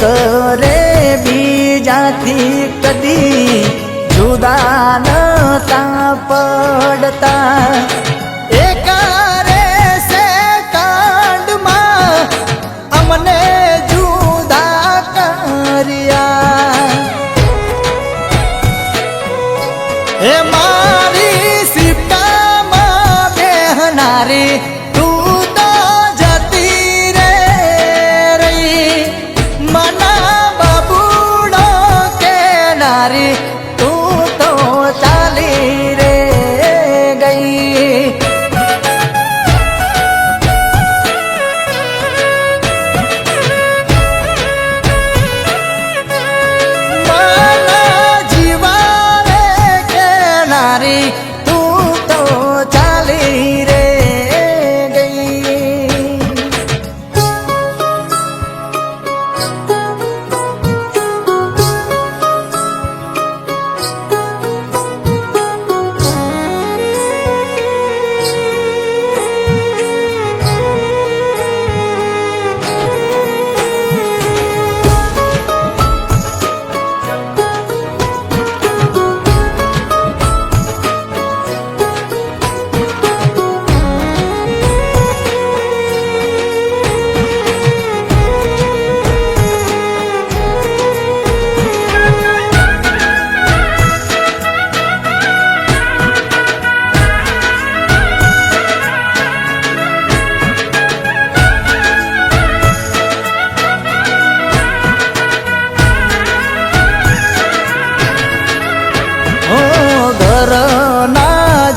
रे बीजाथी कदी जुदा नता पड़ता एक रे सेकंड में अमने जुदा करिया हे मारी सीता मां बेहनारी तू तो चाली रे गई। माना जीवा रे के नारी तू तो चाली रे गई।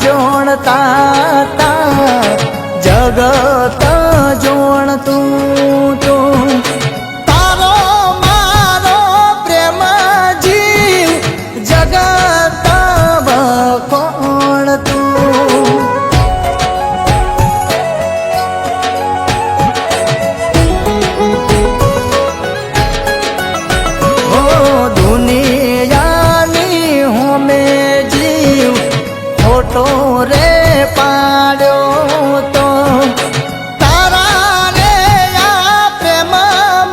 जोड़ता ता जगत जोड़ तू तो तारो मारो प्रेम जीव जगत बकोण तू ओ दुनिया नी हूँ मैं जीव फोटो रे पाड्यो तो तारा रे या प्रेम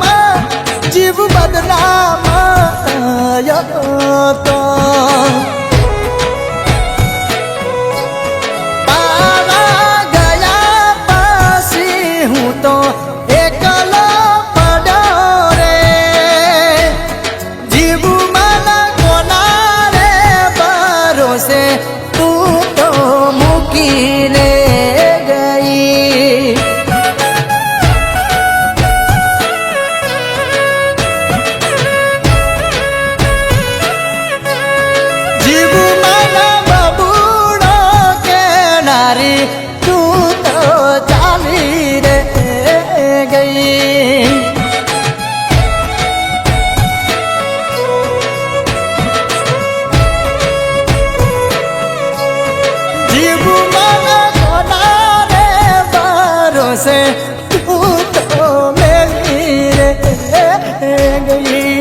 में जीव बदनाम आयो तो तारा गया पासी हूँ तो एकलो पड्यो रे जीव मन कोना रे भरोसे तू तो मुकी ले गई। जीव मन बबूड़ो के नारी तू तो चाली रे गई। जीव मन कोना रे भरोसे तू तो मेरी रे गई।